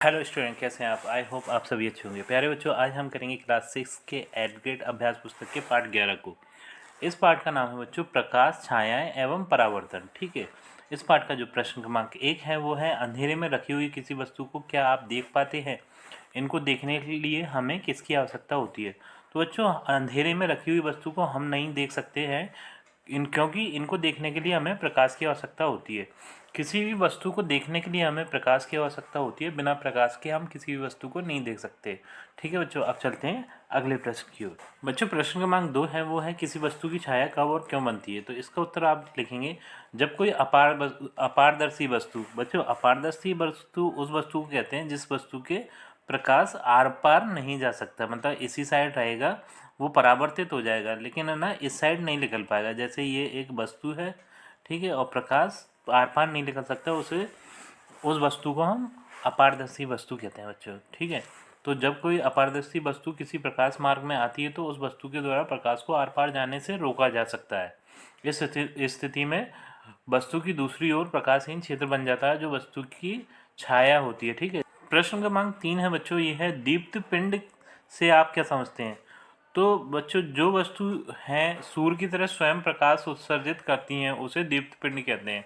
Hello student, कैसे हैं आप? आई होप आप सभी अच्छे होंगे। प्यारे बच्चों, आज हम करेंगे क्लास 6 के एड ग्रेड अभ्यास पुस्तक के पाठ 11 को। इस पाठ का नाम है बच्चों प्रकाश, छायाएं एवं परावर्तन। ठीक है। इस पाठ का जो प्रश्न क्रमांक 1 है वो है, अंधेरे में रखी हुई किसी वस्तु को क्या आप देख पाते हैं? इनको देखने के लिए हमें किसकी आवश्यकता होती है? तो बच्चों, अंधेरे में रखी हुई वस्तु को हम नहीं देख सकते हैं क्योंकि इनको देखने के लिए हमें प्रकाश की आवश्यकता होती है। किसी भी वस्तु को देखने के लिए हमें प्रकाश की आवश्यकता होती है। बिना प्रकाश के हम किसी भी वस्तु को नहीं देख सकते। ठीक है बच्चों, अब चलते हैं अगले प्रश्न की ओर। बच्चों, प्रश्न क्रमांक 2 है वो है, किसी वस्तु की छाया कब और क्यों बनती है? तो इसका उत्तर आप लिखेंगे, जब कोई अपारदर्शी वस्तु। बच्चों, अपारदर्शी वस्तु उस वस्तु को कहते हैं जिस वस्तु के प्रकाश आर पार नहीं जा सकता। मतलब इसी साइड रहेगा, वो परावर्तित हो जाएगा, लेकिन है ना इस साइड नहीं निकल पाएगा। जैसे ये एक वस्तु है, ठीक है, और प्रकाश आर पार नहीं निकल सकता, उस वस्तु को हम अपारदर्शी वस्तु कहते हैं बच्चों। ठीक है। तो जब कोई अपारदर्शी वस्तु किसी प्रकाश मार्ग में आती है तो उस वस्तु के द्वारा प्रकाश को आर पार जाने से रोका जा सकता है। इस स्थिति में वस्तु की दूसरी ओर प्रकाशहीन क्षेत्र बन जाता है जो वस्तु की छाया होती है। ठीक है। प्रश्न क्रमांक 3 है बच्चों, ये है, दीप्त पिंड से आप क्या समझते हैं? तो बच्चों, जो वस्तु हैं सूर्य की तरह स्वयं प्रकाश उत्सर्जित करती हैं उसे दीप्त पिंड कहते हैं।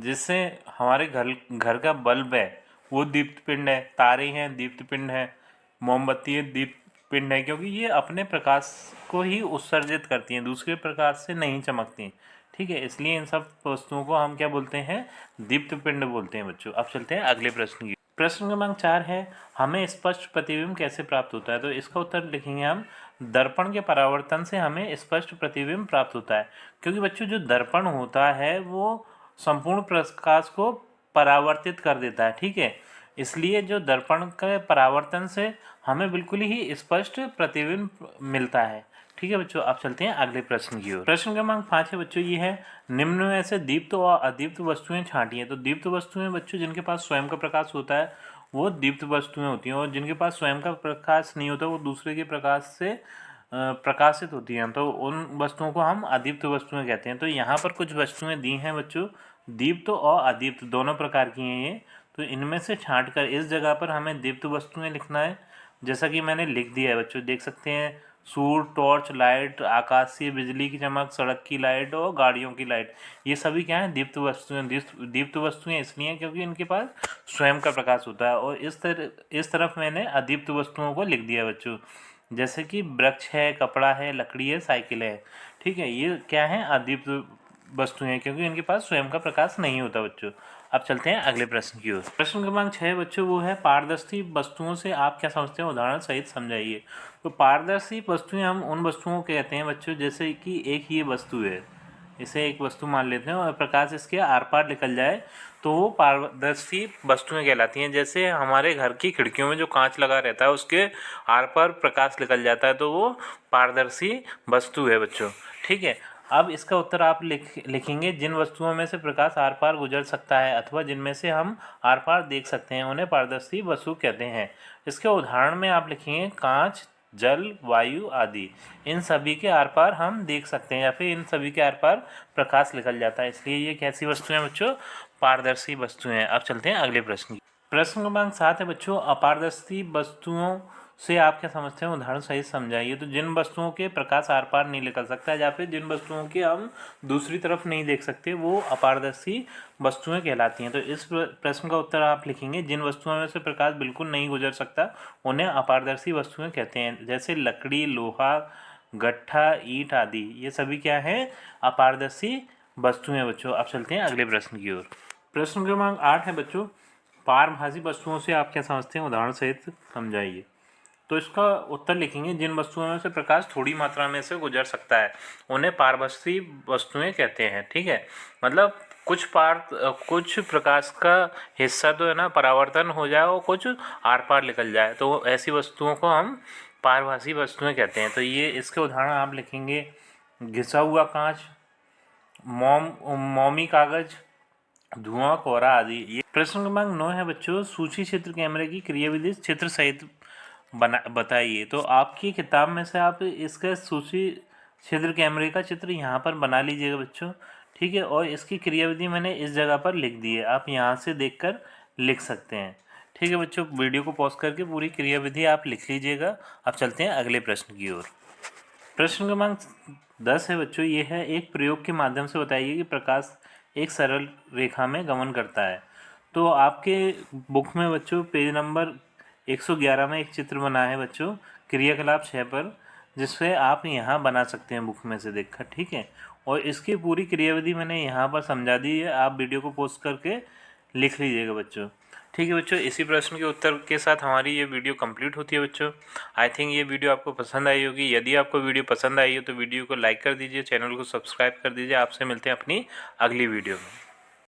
जिससे हमारे घर घर का बल्ब है वो दीप्त पिंड है, तारे हैं दीप्त पिंड है, मोमबत्ती है दीप्त पिंड है, क्योंकि ये अपने प्रकाश को ही उत्सर्जित करती हैं, दूसरे प्रकाश से नहीं चमकती। ठीक है, इसलिए इन सब वस्तुओं को हम क्या बोलते हैं? दीप्त पिंड बोलते हैं बच्चों। अब चलते हैं अगले प्रश्न की। प्रश्न क्रमांक 4 है, हमें स्पष्ट प्रतिबिंब कैसे प्राप्त होता है? तो इसका उत्तर लिखेंगे हम, दर्पण के परावर्तन से हमें स्पष्ट प्रतिबिंब प्राप्त होता है। क्योंकि बच्चों, जो दर्पण होता है वो संपूर्ण प्रकाश को परावर्तित कर देता है। ठीक है, इसलिए जो दर्पण के परावर्तन से हमें बिल्कुल ही स्पष्ट प्रतिबिंब मिलता है। ठीक है बच्चों, अब चलते हैं अगले प्रश्न की ओर। प्रश्न क्रमांक 5 है बच्चों, ये है, निम्न में से दीप्त और अदीप्त वस्तुएं छांटिए। तो दीप्त वस्तुएं बच्चों जिनके पास स्वयं का प्रकाश होता है वो दीप्त वस्तुएं होती हैं, और जिनके पास स्वयं का प्रकाश नहीं होता वो दूसरे के प्रकाश से प्रकाशित होती हैं, तो उन वस्तुओं को हम अदीप्त वस्तुएं कहते हैं। तो यहाँ पर कुछ वस्तुएं दी हैं बच्चों, दीप्त और अदीप्त दोनों प्रकार की हैं ये। तो इनमें से छांट कर इस जगह पर हमें दीप्त वस्तुएं लिखना है, जैसा कि मैंने लिख दिया है बच्चों, देख सकते हैं। सूर्य, टॉर्च लाइट, आकाशीय बिजली की चमक, सड़क की लाइट और गाड़ियों की लाइट, ये सभी क्या है? दीप्त वस्तुएं। दीप्त वस्तुएं इसलिए हैं क्योंकि इनके पास स्वयं का प्रकाश होता है। और इस तरफ मैंने अदीप्त वस्तुओं को लिख दिया बच्चों, जैसे कि वृक्ष है, कपड़ा है, लकड़ी है, साइकिल है। ठीक है, ये क्या है? अदीप्त वस्तुएं हैं क्योंकि इनके पास स्वयं का प्रकाश नहीं होता बच्चों। अब चलते हैं अगले प्रश्न की ओर। प्रश्न क्रमांक 6 बच्चों, वो है, पारदर्शी वस्तुओं से आप क्या समझते हैं? उदाहरण सहित समझाइए। तो पारदर्शी वस्तुएं हम उन वस्तुओं को कहते हैं बच्चों, जैसे कि एक ये वस्तु है, इसे एक वस्तु मान लेते हैं और प्रकाश इसके आर पार निकल जाए तो वो पारदर्शी वस्तुएं कहलाती हैं। जैसे हमारे घर की खिड़कियों में जो कांच लगा रहता है उसके आर पार प्रकाश निकल जाता है तो वो पारदर्शी वस्तु है बच्चों। ठीक है। अब इसका उत्तर आप लिखेंगे, जिन वस्तुओं में से प्रकाश आर पार गुजर सकता है अथवा जिनमें से हम आर पार देख सकते हैं उन्हें पारदर्शी वस्तु कहते हैं। इसके उदाहरण में आप लिखेंगे, कांच, जल, वायु आदि, इन सभी के आर पार हम देख सकते हैं या फिर इन सभी के आर पार प्रकाश निकल जाता है, इसलिए ये कैसी वस्तुएं हैं बच्चों? पारदर्शी वस्तुएं हैं। अब चलते हैं अगले प्रश्न की। प्रश्न क्रमांक 7 है बच्चों, अपारदर्शी वस्तुओं से आप क्या समझते हैं? उदाहरण सहित समझाइए। तो जिन वस्तुओं के प्रकाश आर पार नहीं निकल सकता या फिर जिन वस्तुओं के हम दूसरी तरफ नहीं देख सकते वो अपारदर्शी वस्तुएं कहलाती हैं। तो इस प्रश्न का उत्तर आप लिखेंगे, जिन वस्तुओं में से प्रकाश बिल्कुल नहीं गुजर सकता उन्हें अपारदर्शी वस्तुएं कहते हैं। जैसे लकड़ी, लोहा, गट्ठा, ईंट आदि, ये सभी क्या है? अपारदर्शी वस्तुएं बच्चों। अब चलते हैं अगले प्रश्न की ओर। प्रश्न क्रमांक 8 है बच्चों, पारभासी वस्तुओं से आप क्या समझते हैं? उदाहरण सहित समझाइए। तो इसका उत्तर लिखेंगे, जिन वस्तुओं में से प्रकाश थोड़ी मात्रा में से गुजर सकता है उन्हें पारभासी वस्तुएं कहते हैं। ठीक है, मतलब कुछ प्रकाश का हिस्सा तो है ना परावर्तन हो जाए और कुछ आर पार निकल जाए तो ऐसी वस्तुओं को हम पारभासी वस्तुएं कहते हैं। तो ये इसके उदाहरण आप लिखेंगे, घिसा हुआ कांच, मोमी कागज, धुआं, कोहरा आदि। ये प्रश्न क्रमांक 9 है बच्चों, सूची क्षेत्र कैमरे की क्रियाविधि चित्र सहित बताइए। तो आपकी किताब में से आप इसका सूची क्षेत्र कैमरे का चित्र यहाँ पर बना लीजिएगा बच्चों। ठीक है, और इसकी क्रियाविधि मैंने इस जगह पर लिख दी है, आप यहाँ से देखकर लिख सकते हैं। ठीक है बच्चों, वीडियो को पॉज करके पूरी क्रियाविधि आप लिख लीजिएगा। अब चलते हैं अगले प्रश्न की ओर। प्रश्न क्रमांक 10 है बच्चों, ये है एक प्रयोग के माध्यम से बताइए कि प्रकाश एक सरल रेखा में गमन करता है। तो आपके बुक में बच्चों पेज नंबर 111 में एक चित्र बना है बच्चों क्रियाकलाप 6 पर, जिससे आप यहाँ बना सकते हैं बुक में से देखकर, ठीक है। और इसकी पूरी क्रियाविधि मैंने यहाँ पर समझा दी है, आप वीडियो को पॉज करके लिख लीजिएगा बच्चों। ठीक है बच्चों, इसी प्रश्न के उत्तर के साथ हमारी ये वीडियो कंप्लीट होती है बच्चों। आई थिंक ये वीडियो आपको पसंद आई होगी। यदि आपको वीडियो पसंद आई हो तो वीडियो को लाइक कर दीजिए, चैनल को सब्सक्राइब कर दीजिए। आपसे मिलते हैं अपनी अगली वीडियो में।